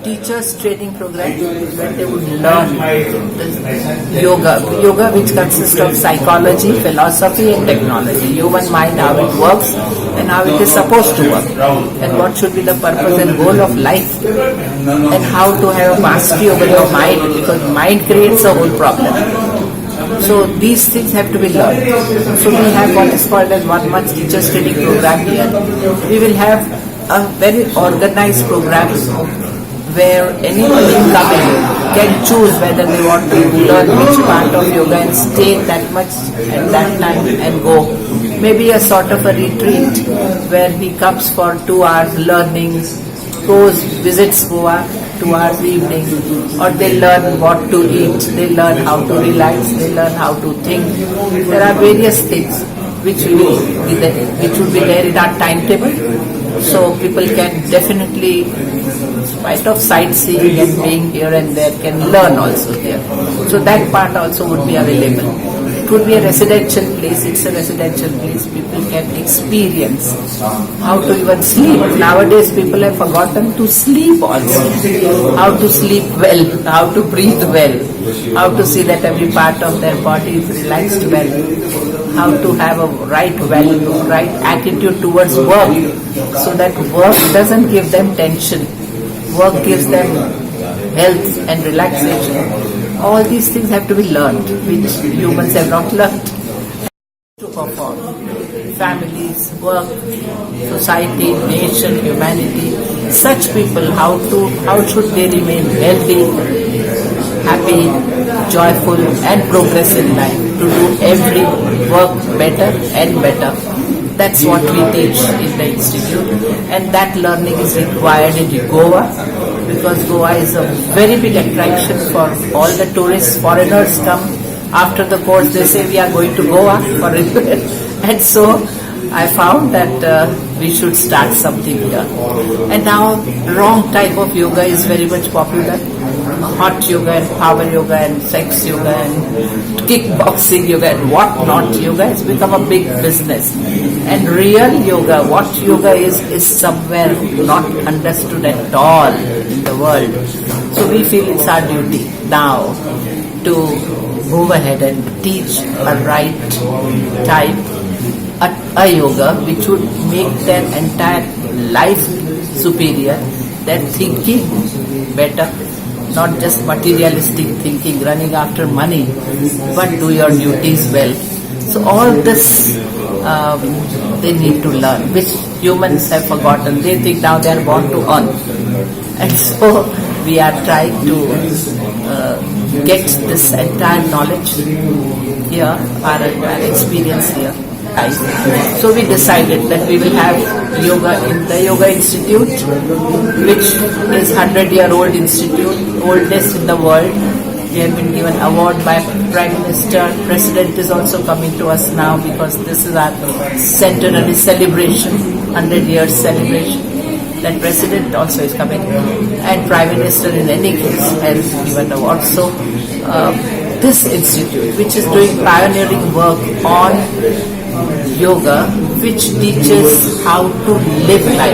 teachers training program where they would learn yoga which consists of psychology, philosophy and technology, human mind, how it works and how it is supposed to work, and what should be the purpose and goal of life, and how to have a mastery over your mind, because mind creates a whole problem. So these things have to be learned. So we have what is called as 1 month teachers training program here. We will have a very organized program where anybody coming can choose whether they want to learn which part of yoga and stay that much at that time and go. Maybe a sort of a retreat where he comes for 2 hours learning, goes, visits Goa, 2 hours evening, or they learn what to eat, they learn how to relax, they learn how to think. There are various things which will be there in our timetable. So people can definitely, in spite of sightseeing and being here and there, can learn also here. So that part also would be available. It would be a residential place. It's a residential place. People can experience how to even sleep. Nowadays people have forgotten to sleep also. How to sleep well, how to breathe well, how to see that every part of their body is relaxed well, how to have a right attitude towards work, so that work doesn't give them tension. Work gives them health and relaxation. All these things have to be learned, which humans have not learned. To perform. Families, work, society, nation, humanity, such people, how should they remain healthy, happy, joyful and progress in life, to do every work better and better. That's what we teach in the institute, and that learning is required in Goa, because Goa is a very big attraction for all the tourists. Foreigners come after the course, they say we are going to Goa for it. And so I found that we should start something here. And now wrong type of yoga is very much popular. Hot yoga and power yoga and sex yoga and kickboxing yoga and what not yoga has become a big business. And real yoga, what yoga is somewhere not understood at all in the world. So we feel it's our duty now to move ahead and teach a right type, a yoga which would make their entire life superior, their thinking better, not just materialistic thinking, running after money, but do your duties well. So all this they need to learn, which humans have forgotten. They think now they are born to earn. And so we are trying to get this entire knowledge here, our experience here. So we decided that we will have yoga in the Yoga Institute, which is 100-year-old institute, oldest in the world. We have been given award by Prime Minister. President is also coming to us now because this is our centenary celebration, 100 years celebration. That President also is coming, and Prime Minister in any case has given award. So this institute, which is doing pioneering work on yoga, which teaches how to live life.